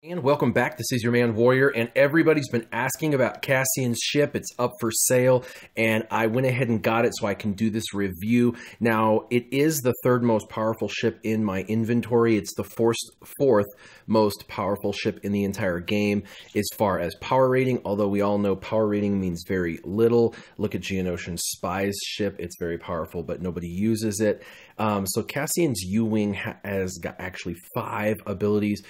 And welcome back. This is your man Warrior, and everybody's been asking about Cassian's ship. It's up for sale, and I went ahead and got it so I can do this review. Now, it is the third most powerful ship in my inventory. It's the fourth most powerful ship in the entire game as far as power rating, although we all know power rating means very little. Look at Geonosian's Spy's ship. It's very powerful, but nobody uses it. So Cassian's U-Wing has got actually 5 abilities.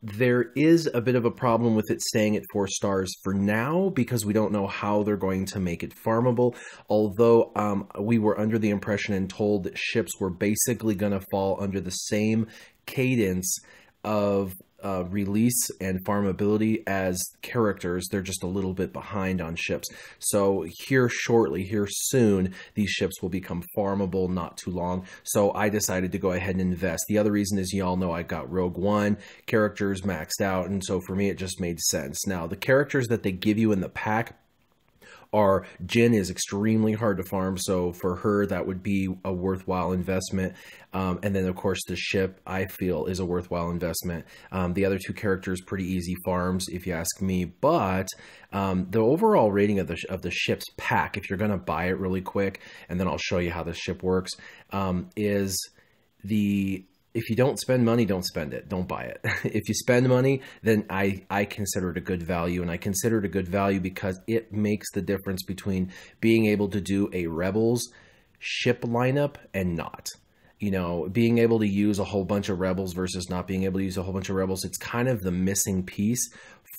There is a bit of a problem with it staying at 4 stars for now because we don't know how they're going to make it farmable. Although we were under the impression and told that ships were basically going to fall under the same cadence of release and farmability as characters. They're just a little bit behind on ships. So here shortly, here soon, these ships will become farmable, not too long. So I decided to go ahead and invest. The other reason is y'all know I got Rogue One characters maxed out, and so for me it just made sense. Now the characters that they give you in the pack are Jin is extremely hard to farm, so for her that would be a worthwhile investment. And then of course the ship I feel is a worthwhile investment. The other 2 characters pretty easy farms if you ask me, but the overall rating of the ship's pack, if you're going to buy it really quick, and then I'll show you how the ship works, is if you don't spend money, don't spend it. Don't buy it. If you spend money, then I consider it a good value. And I consider it a good value because it makes the difference between being able to do a Rebels ship lineup and not. You know, being able to use a whole bunch of Rebels versus not being able to use a whole bunch of Rebels. It's kind of the missing piece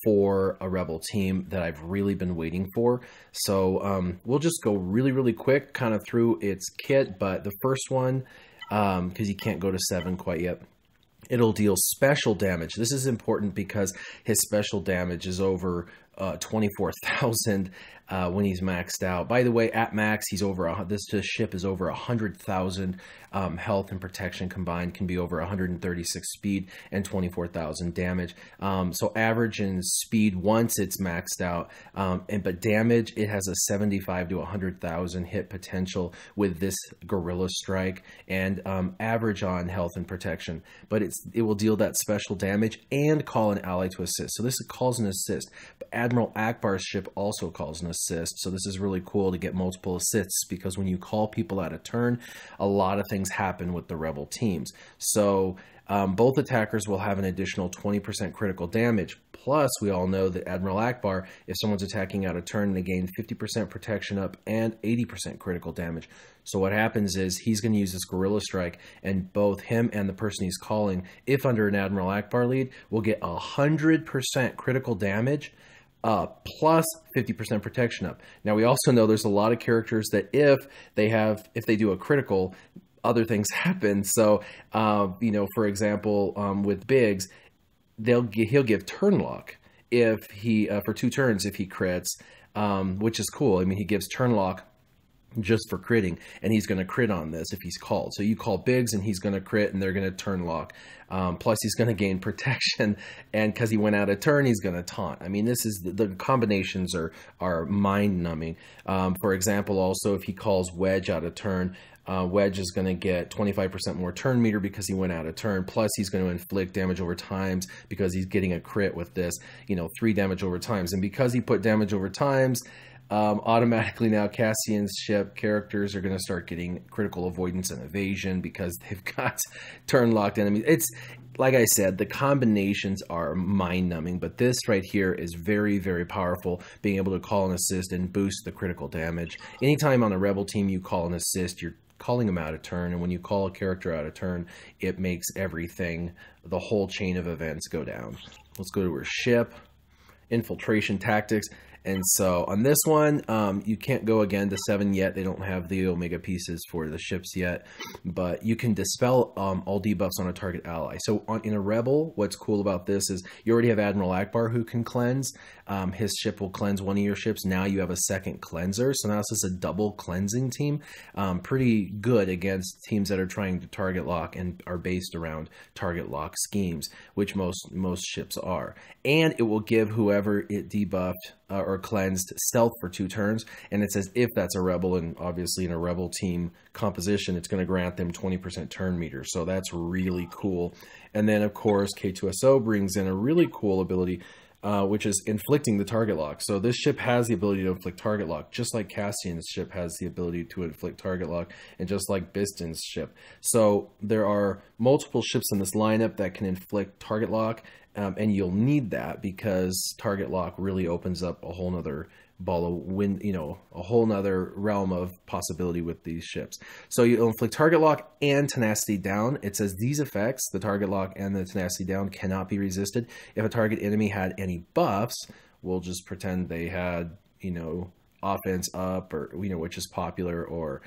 for a Rebel team that I've really been waiting for. So we'll just go really quick kind of through its kit. But the first one, because you can't go to 7 quite yet, it'll deal special damage. This is important because his special damage is over 24,000 when he's maxed out. By the way, at max, he's over this ship is over 100,000 health and protection combined, can be over 136 speed and 24,000 damage. So average in speed once it's maxed out, but damage, it has a 75 to 100,000 hit potential with this Gorilla Strike, and average on health and protection. But it will deal that special damage and call an ally to assist. So this calls an assist. But Admiral Akbar's ship also calls an assist. So this is really cool to get multiple assists, because when you call people out of turn, a lot of things happen with the Rebel teams. So both attackers will have an additional 20% critical damage. Plus, we all know that Admiral Akbar, if someone's attacking out of turn, they gain 50% protection up and 80% critical damage. So what happens is he's going to use this Gorilla Strike, and both him and the person he's calling, if under an Admiral Akbar lead, will get 100% critical damage plus 50% protection up. Now, we also know there's a lot of characters that if they do a critical, other things happen. So, you know, for example, with Biggs, he'll give turn lock if he for 2 turns if he crits, which is cool. I mean, he gives turn lock just for critting, and he's going to crit on this if he's called. So you call Biggs and he's going to crit, and they're going to turn lock. Plus he's going to gain protection, and because he went out of turn, he's going to taunt. I mean, this is the combinations are mind numbing. For example, also if he calls Wedge out of turn, Wedge is going to get 25% more turn meter because he went out of turn. Plus, he's going to inflict damage over times because he's getting a crit with this, you know, 3 damage over times. And because he put damage over times, automatically now Cassian's ship characters are going to start getting critical avoidance and evasion because they've got turn locked enemies. It's like I said, the combinations are mind numbing, but this right here is very powerful, being able to call an assist and boost the critical damage. Anytime on a Rebel team you call an assist, you're calling them out of turn, and when you call a character out of turn, it makes everything, the whole chain of events, go down. Let's go to her ship, Infiltration Tactics. And so on this one, you can't go again to 7 yet. They don't have the Omega pieces for the ships yet, but you can dispel all debuffs on a target ally. So in a Rebel, what's cool about this is you already have Admiral Akbar who can cleanse. His ship will cleanse one of your ships. Now you have a second cleanser. So now this is a double cleansing team. Pretty good against teams that are trying to target lock and are based around target lock schemes, which most ships are. And it will give whoever it debuffed or cleansed stealth for 2 turns, and it says if that's a rebel, and obviously in a rebel team composition, it's going to grant them 20% turn meter, so that's really cool. And then of course K2SO brings in a really cool ability, which is inflicting the target lock. So this ship has the ability to inflict target lock, just like Cassian's ship has the ability to inflict target lock, and just like Biston's ship. So there are multiple ships in this lineup that can inflict target lock, and you'll need that because target lock really opens up a whole nother ball of wind, you know, a whole nother realm of possibility with these ships. So you'll inflict target lock and tenacity down. It says these effects, the target lock and the tenacity down, cannot be resisted. If a target enemy had any buffs, we'll just pretend they had, you know, offense up, or, you know, which is popular, or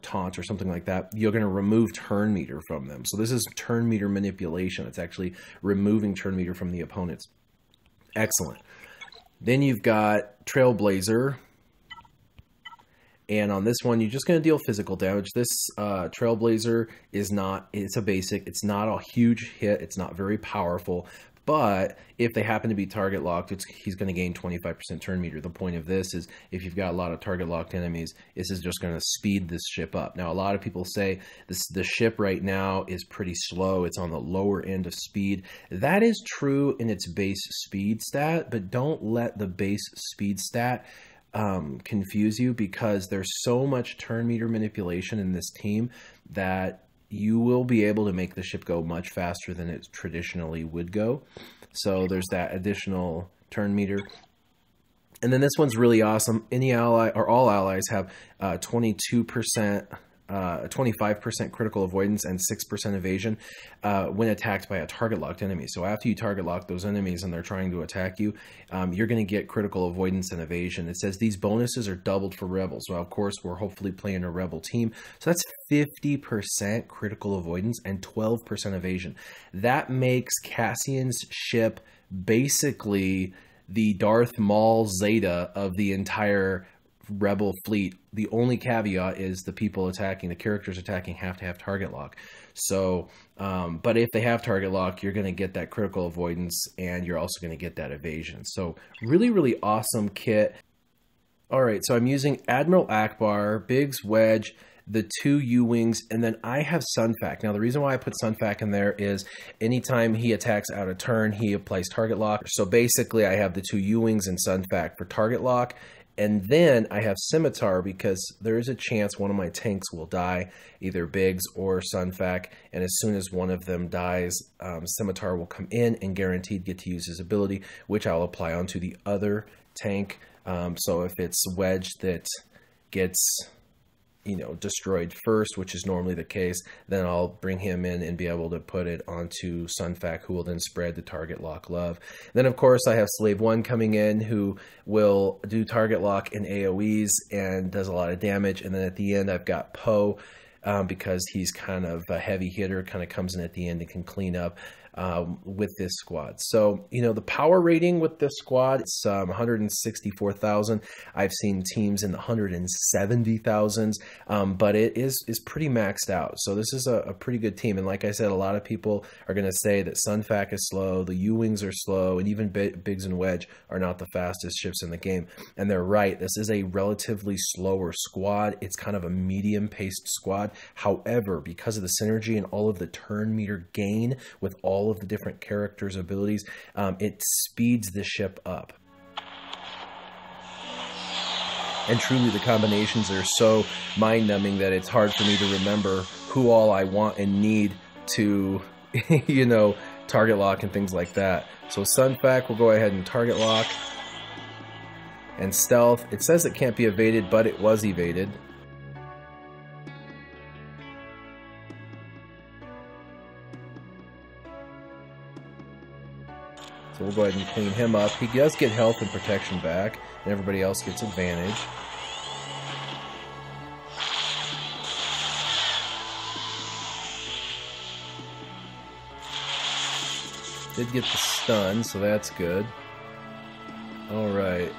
taunt or something like that, you're going to remove turn meter from them. So this is turn meter manipulation. It's actually removing turn meter from the opponents. Excellent. Then you've got Trailblazer, and on this one you're just going to deal physical damage. This Trailblazer is not, it's a basic, it's not a huge hit, it's not very powerful, but if they happen to be target locked, he's going to gain 25% turn meter. The point of this is if you've got a lot of target locked enemies, this is just going to speed this ship up. Now, a lot of people say the ship right now is pretty slow. It's on the lower end of speed. That is true in its base speed stat, but don't let the base speed stat confuse you, because there's so much turn meter manipulation in this team that you will be able to make the ship go much faster than it traditionally would go. So there's that additional turn meter. And then this one's really awesome. Any ally, or all allies, have 25% critical avoidance and 6% evasion when attacked by a target locked enemy. So after you target lock those enemies and they're trying to attack you, you're going to get critical avoidance and evasion. It says these bonuses are doubled for rebels. Well, of course, we're hopefully playing a rebel team. So that's 50% critical avoidance and 12% evasion. That makes Cassian's ship basically the Darth Maul Zeta of the entire rebel fleet. The only caveat is the people attacking, the characters attacking, have to have target lock. So but if they have target lock, you're going to get that critical avoidance, and you're also going to get that evasion. So really awesome kit. All right, so I'm using Admiral Akbar, Biggs, Wedge, the 2 U-Wings, and then I have Sunfac. Now, the reason why I put Sunfac in there is anytime he attacks out of turn, he applies target lock. So basically, I have the 2 U-Wings and Sunfac for target lock. And then I have Scimitar because there is a chance one of my tanks will die, either Biggs or Sunfac. And as soon as one of them dies, Scimitar will come in and guaranteed get to use his ability, which I'll apply onto the other tank. So if it's Wedge that gets, you know, destroyed first, which is normally the case, then I'll bring him in and be able to put it onto Sunfac, who will then spread the target lock love. Then of course I have Slave 1 coming in, who will do target lock and AoEs and does a lot of damage. And then at the end I've got Poe, because he's kind of a heavy hitter, kind of comes in at the end and can clean up with this squad. So, you know, the power rating with this squad, it's 164,000. I've seen teams in the 170,000s, but it is pretty maxed out. So this is a pretty good team. And like I said, a lot of people are going to say that Sunfac is slow, the U-Wings are slow, and even Biggs and Wedge are not the fastest ships in the game. And they're right. This is a relatively slower squad. It's kind of a medium-paced squad. However, because of the synergy and all of the turn meter gain with all of the different characters' abilities, it speeds the ship up. And truly, the combinations are so mind-numbing that it's hard for me to remember who all I want and need to, you know, target lock and things like that. So Sunfac will go ahead and target lock. And stealth, it says it can't be evaded, but it was evaded. So we'll go ahead and clean him up. He does get health and protection back, and everybody else gets advantage. Did get the stun, so that's good. Alright.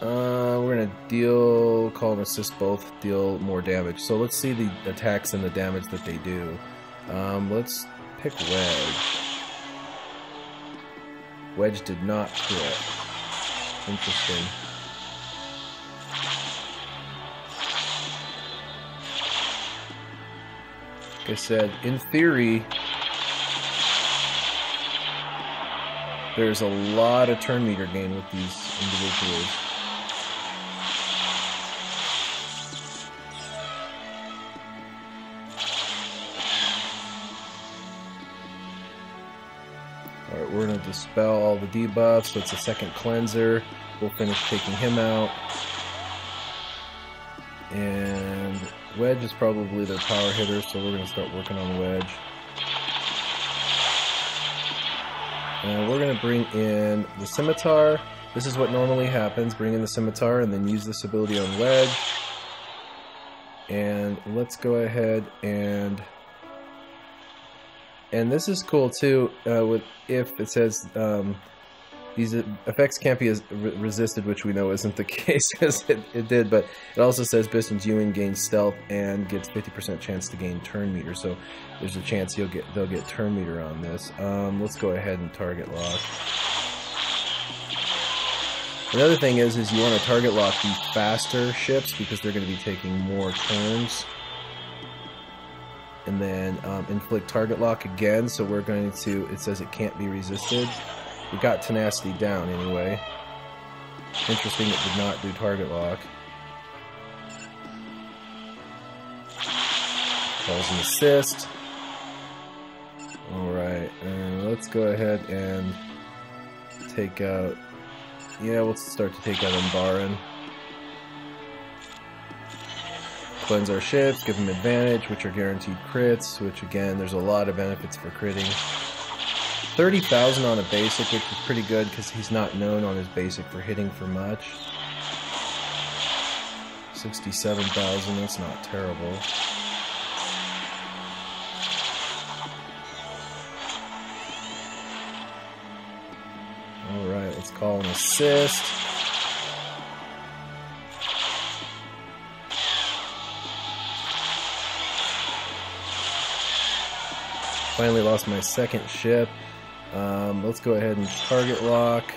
We're going to deal, call and assist both, deal more damage. So let's see the attacks and the damage that they do. Let's pick Wedge. Wedge did not crit. Interesting. Like I said, in theory, there's a lot of turn meter gain with these individuals. Alright, we're going to dispel all the debuffs, so it's a second cleanser. We'll finish taking him out. And Wedge is probably their power hitter, so we're going to start working on Wedge. And we're going to bring in the Scimitar. This is what normally happens. Bring in the Scimitar and then use this ability on Wedge. And let's go ahead and this is cool too, with if it says these effects can't be resisted, which we know isn't the case because it did, but it also says Biston's Ewing gains stealth and gets 50% chance to gain turn meter, so there's a chance they'll get turn meter on this. Let's go ahead and target lock. Another thing is you want to target lock the faster ships because they're going to be taking more turns. And then inflict target lock again, so we're going to, it says it can't be resisted. We got tenacity down anyway. Interesting, it did not do target lock. Calls an assist. Alright, and let's go ahead and take out, yeah, we'll start to take out Umbaran. Cleanse our ships, give them advantage, which are guaranteed crits, which again, there's a lot of benefits for critting. 30,000 on a basic, which is pretty good because he's not known on his basic for hitting for much. 67,000, that's not terrible. Alright, let's call an assist. Finally lost my second ship. Let's go ahead and target lock.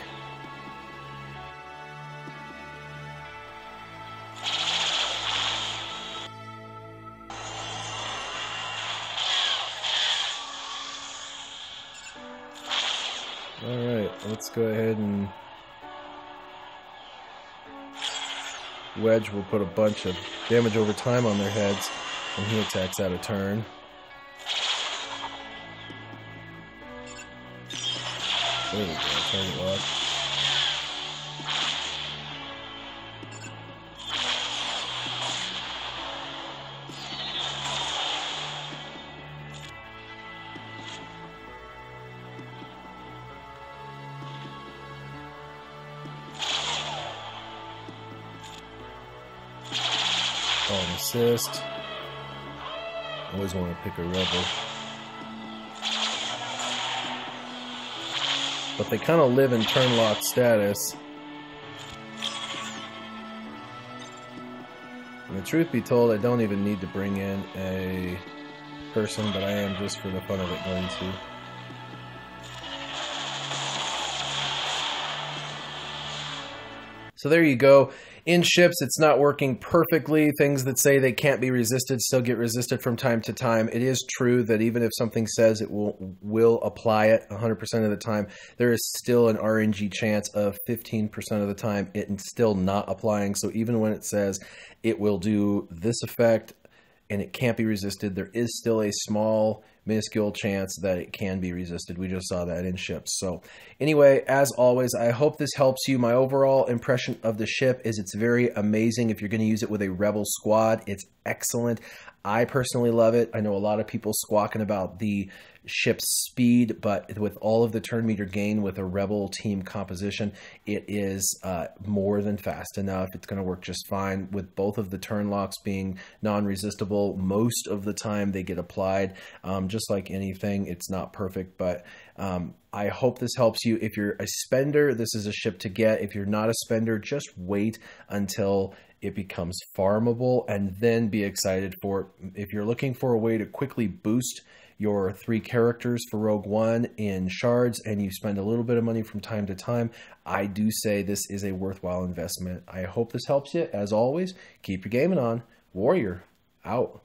Alright, let's go ahead and Wedge will put a bunch of damage over time on their heads when he attacks out of turn. There we go, target lock. Call an assist. Always want to pick a rebel. But they kind of live in turn lock status. And the truth be told, I don't even need to bring in a person, but I am just for the fun of it going to. So there you go. In ships, it's not working perfectly. Things that say they can't be resisted still get resisted from time to time. It is true that even if something says it will apply it 100% of the time, there is still an RNG chance of 15% of the time it's still not applying. So even when it says it will do this effect and it can't be resisted, there is still a small, minuscule chance that it can be resisted. We just saw that in ships. So anyway, as always, I hope this helps you. My overall impression of the ship is it's very amazing. If you're going to use it with a rebel squad, it's excellent. I personally love it. I know a lot of people squawking about the ship's speed, but with all of the turn meter gain with a rebel team composition, it is more than fast enough. It's going to work just fine with both of the turn locks being non-resistible. Most of the time they get applied. Just like anything, it's not perfect, but I hope this helps you. If you're a spender, this is a ship to get. If you're not a spender, just wait until it becomes farmable and then be excited for it. If you're looking for a way to quickly boost your 3 characters for Rogue One in shards, and you spend a little bit of money from time to time, I do say this is a worthwhile investment. I hope this helps you. As always, keep your gaming on. Warrior, out.